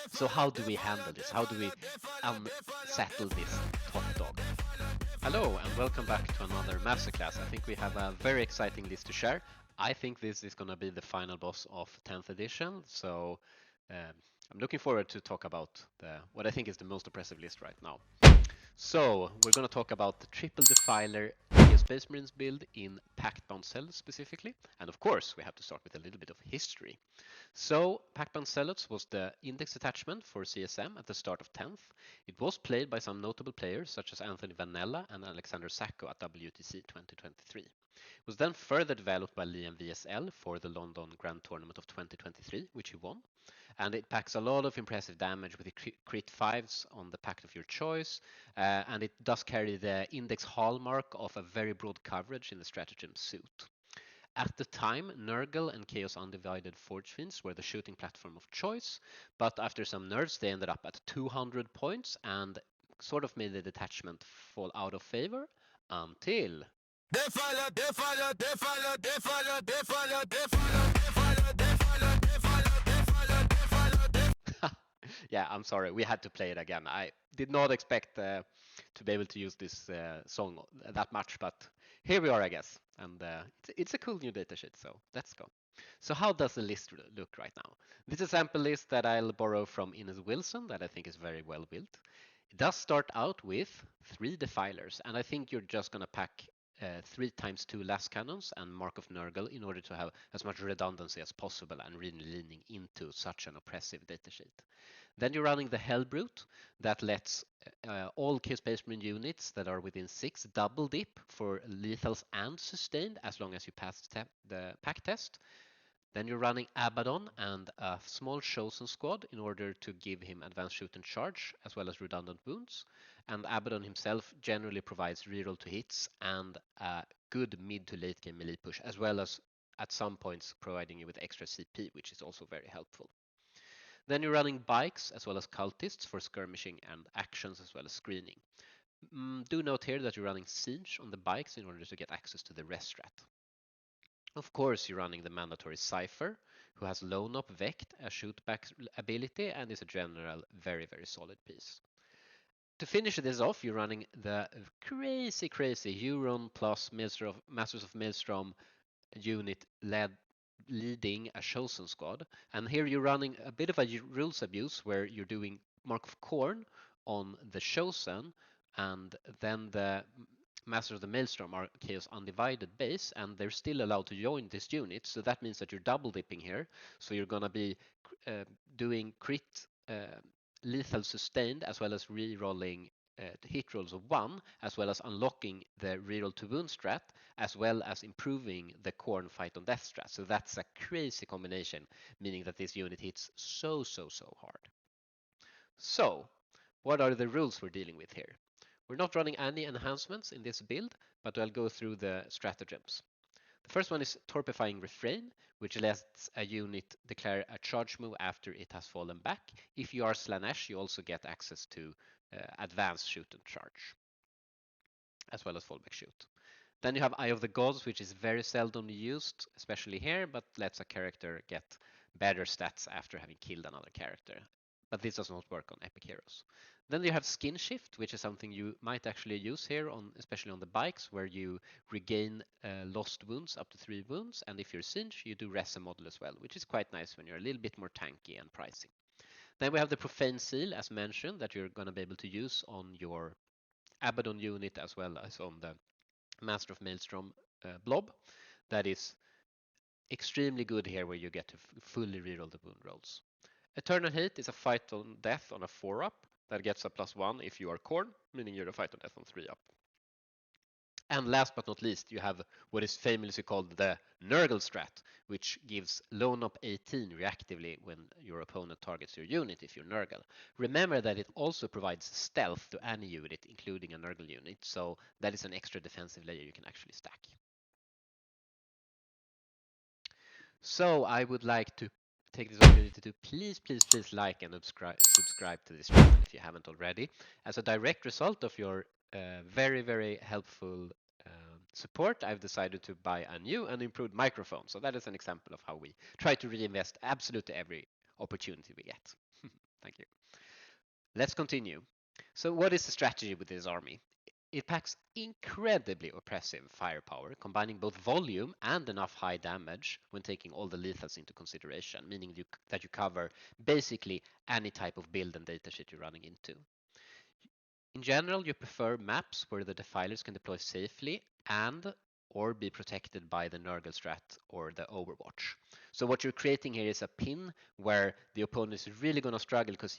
So how do we handle this? How do we unsettle this top dog? Hello and welcome back to another masterclass. I think we have a very exciting list to share. I think this is going to be the final boss of 10th edition, so I'm looking forward to talk about what I think is the most impressive list right now. So we're going to talk about the triple Defiler Space Marines build in Pact Bound Cells specifically, and of course we have to start with a little bit of history. So Pact Bound Zealots was the index attachment for CSM at the start of 10th. It was played by some notable players such as Anthony Vanella and Alexander Sacco at WTC 2023. It was then further developed by Liam VSL for the London Grand Tournament of 2023, which he won. And it packs a lot of impressive damage with the crit 5s on the pact of your choice, and it does carry the index hallmark of a very broad coverage in the stratagem suit. At the time, Nurgle and Chaos Undivided Forge Fiends were the shooting platform of choice, but after some nerfs they ended up at 200 points and sort of made the detachment fall out of favor until... Defiler, Defiler, Defiler, Defiler, Defiler, Defiler, Defiler, Defiler, Defiler, Defiler, Defiler, Defiler. Yeah, I'm sorry, we had to play it again. I did not expect to be able to use this song that much, but here we are, I guess. And it's a cool new datasheet, so let's go. So how does the list look right now? This is a sample list that I'll borrow from Ines Wilson that I think is very well built. It does start out with 3 Defilers, and I think you're just going to pack 3 times 2 last cannons and Mark of Nurgle in order to have as much redundancy as possible and really leaning into such an oppressive datasheet. Then you're running the Hellbrute that lets all Chaos Space Marine units that are within 6 double dip for lethals and sustained as long as you pass the pack test. Then you're running Abaddon and a small chosen squad in order to give him advanced shoot and charge as well as redundant wounds. And Abaddon himself generally provides reroll to hits and a good mid to late game melee push, as well as at some points providing you with extra CP, which is also very helpful. Then you're running bikes as well as cultists for skirmishing and actions as well as screening. Do note here that you're running siege on the bikes in order to get access to the rest strat. Of course, you're running the mandatory Cypher, who has Lone Up Vect, a shootback ability, and is a general very, very solid piece. To finish this off, you're running the crazy Huron plus Masters of Maelstrom unit leading a chosen squad. And here you're running a bit of a rules abuse where you're doing Mark of Khorne on the chosen, and then the Masters of the Maelstrom are Chaos Undivided base, and they're still allowed to join this unit. So that means that you're double dipping here. So you're gonna be doing crit lethal sustained as well as re-rolling hit rolls of 1, as well as unlocking the reroll to wound strat, as well as improving the Khorne fight on death strat. So that's a crazy combination, meaning that this unit hits so hard. So what are the rules we're dealing with here? We're not running any enhancements in this build, but I'll go through the stratagems. The first one is Torpifying Refrain, which lets a unit declare a charge move after it has fallen back. If you are Slanesh, you also get access to advanced shoot and charge, as well as fallback shoot. Then you have Eye of the Gods, which is very seldom used, especially here, but lets a character get better stats after having killed another character. But this does not work on epic heroes. Then you have Skin Shift, which is something you might actually use here, especially on the bikes, where you regain lost wounds up to 3 wounds. And if you're Singe, you do Res model as well, which is quite nice when you're a little bit more tanky and pricey. Then we have the Profane Seal, as mentioned, that you're going to be able to use on your Abaddon unit as well as on the Master of Maelstrom blob. That is extremely good here where you get to fully reroll the wound rolls. Eternal Hate is a fight on death on a 4-up that gets a +1 if you are Khorne, meaning you're a fight on death on 3-up. And last but not least, you have what is famously called the Nurgle strat, which gives Lone Up 18 reactively when your opponent targets your unit if you're Nurgle. Remember that it also provides stealth to any unit, including a Nurgle unit, so that is an extra defensive layer you can actually stack. So I would like to take this opportunity to please like and subscribe to this channel if you haven't already. As a direct result of your very helpful support, I've decided to buy a new and improved microphone. So that is an example of how we try to reinvest absolutely every opportunity we get. Thank you. Let's continue. So what is the strategy with this army? It packs incredibly oppressive firepower, combining both volume and enough high damage when taking all the lethals into consideration, meaning that you cover basically any type of build and datasheet you're running into. In general, you prefer maps where the defilers can deploy safely and or be protected by the Nurgle strat or the Overwatch. So what you're creating here is a pin where the opponent is really going to struggle because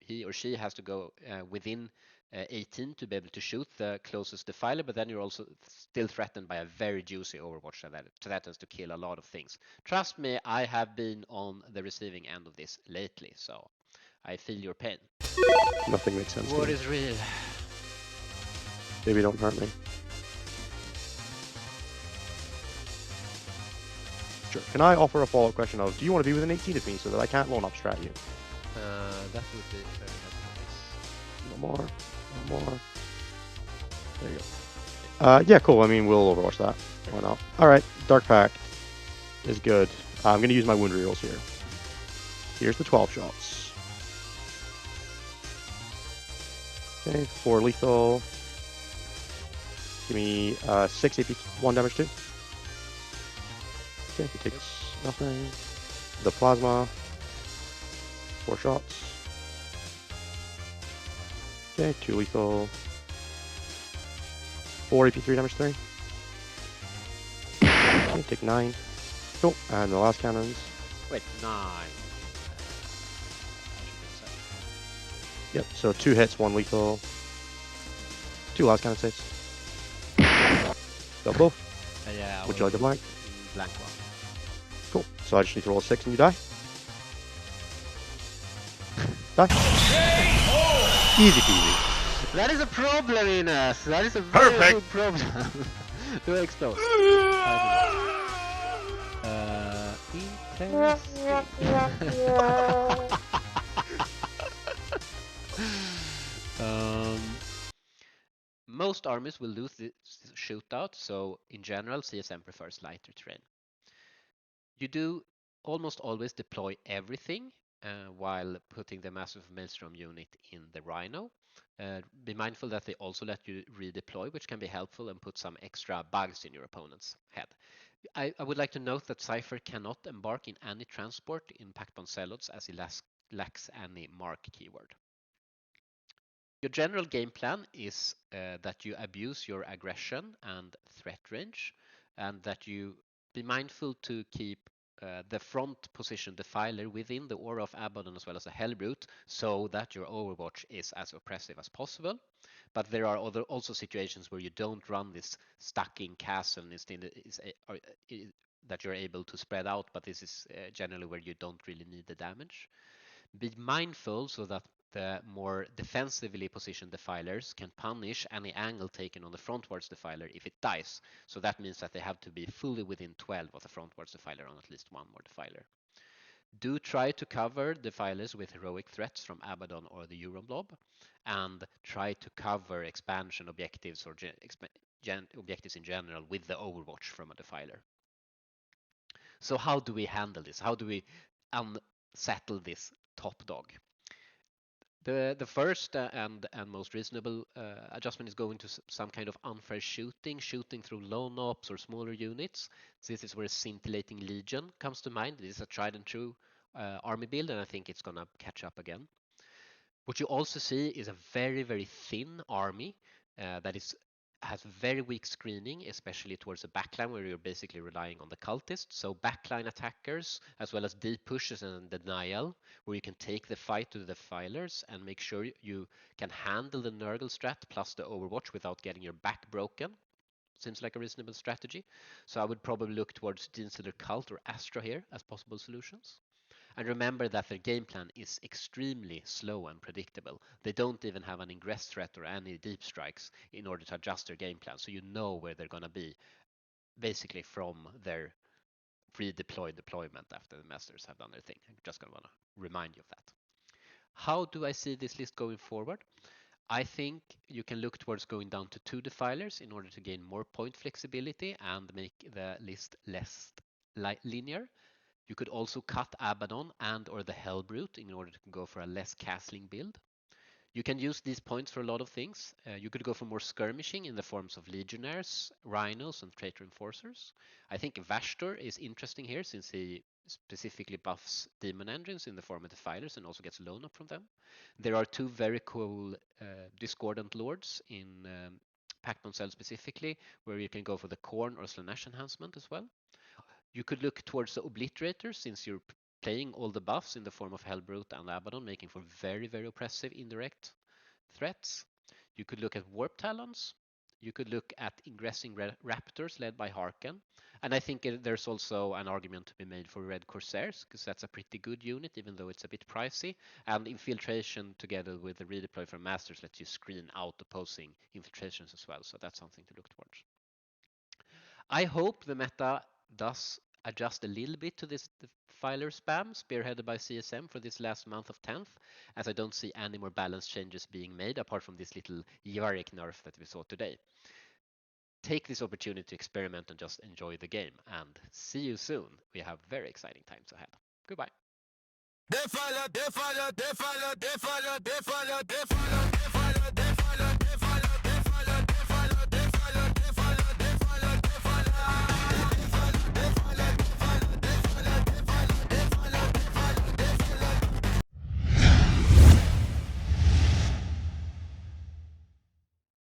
he or she has to go within 18 to be able to shoot the closest defiler, but then you're also still threatened by a very juicy Overwatch that threatens to kill a lot of things. Trust me, I have been on the receiving end of this lately, so I feel your pain. Nothing makes sense. What is real? Baby, don't hurt me. Sure. Can I offer a follow-up question of, do you want to be within 18 of me so that I can't lone up strat you? That would be very helpful. No more. No more. There you go. Yeah, cool. I mean, we'll overwatch that. Why not? Alright, Dark Pact is good. I'm going to use my wound rerolls here. Here's the 12 shots. Okay, 4 lethal. Give me 6 AP, 1 damage too. Okay, he takes nothing. The plasma. 4 shots. Okay, 2 lethal. 4 AP, 3 damage 3. Okay, take 9. Cool, and the last cannons. Wait, 9. Yep, so 2 hits, 1 lethal. 2 last cannon saves. Got both. Yeah. Would you like the blank? Blank one. Cool. So I just need to roll a 6 and you die. Die. Easy peasy. That is a problem, Ines. That is a very good problem. Do I explode? Most armies will lose this shootout, so in general, CSM prefers lighter terrain. You do almost always deploy everything while putting the massive maelstrom unit in the Rhino. Be mindful that they also let you redeploy, which can be helpful and put some extra bugs in your opponent's head. I would like to note that Cypher cannot embark in any transport in Pact Zealots as he lacks any mark keyword. Your general game plan is that you abuse your aggression and threat range, and that you be mindful to keep the front position Defiler within the aura of Abaddon as well as the Hellbrute, so that your Overwatch is as oppressive as possible. But there are also situations where you don't run this stacking castle that you're able to spread out, but this is generally where you don't really need the damage. Be mindful so that the more defensively positioned defilers can punish any angle taken on the frontwards defiler if it dies. So that means that they have to be fully within 12 of the frontwards defiler on at least one more defiler. Do try to cover defilers with heroic threats from Abaddon or the Euron Blob, and try to cover expansion objectives or objectives in general with the Overwatch from a defiler. So how do we handle this? How do we unsettle this top dog? The first and most reasonable adjustment is going to some kind of unfair shooting through lone ops or smaller units. This is where Scintillating Legion comes to mind. This is a tried and true army build, and I think it's gonna catch up again. What you also see is a very, very thin army that has very weak screening, especially towards the backline where you're basically relying on the cultists. So backline attackers, as well as deep pushes and denial, where you can take the fight to the defilers and make sure you can handle the Nurgle strat plus the Overwatch without getting your back broken. Seems like a reasonable strategy. So I would probably look towards Genestealer Cult or Astra here as possible solutions. And remember that their game plan is extremely slow and predictable. They don't even have an ingress threat or any deep strikes in order to adjust their game plan. So you know where they're going to be basically from their pre-deployed deployment after the masters have done their thing. I'm just going to want to remind you of that. How do I see this list going forward? I think you can look towards going down to 2 defilers in order to gain more point flexibility and make the list less linear. You could also cut Abaddon and or the Hellbrute in order to go for a less castling build. You can use these points for a lot of things. You could go for more skirmishing in the forms of Legionnaires, Rhinos, and Traitor Enforcers. I think Vashtor is interesting here since he specifically buffs Demon Engines in the form of Defilers and also gets loan up from them. There are two very cool Discordant Lords in Pact on Cell specifically, where you can go for the Corn or Slanesh enhancement as well. You could look towards the Obliterator since you're playing all the buffs in the form of Hellbrute and Abaddon, making for very, very oppressive indirect threats. You could look at Warp Talons. You could look at Ingressing Raptors led by Harken. And I think there's also an argument to be made for Red Corsairs, because that's a pretty good unit, even though it's a bit pricey. And Infiltration together with the redeploy from Masters lets you screen out opposing infiltrations as well. So that's something to look towards. I hope the meta does adjust a little bit to this Defiler spam spearheaded by CSM for this last month of 10th, as I don't see any more balance changes being made apart from this little Yarick nerf that we saw today. Take this opportunity to experiment and just enjoy the game, and see you soon. We have very exciting times ahead. Goodbye. Defiler, Defiler, Defiler, Defiler, Defiler, Defiler.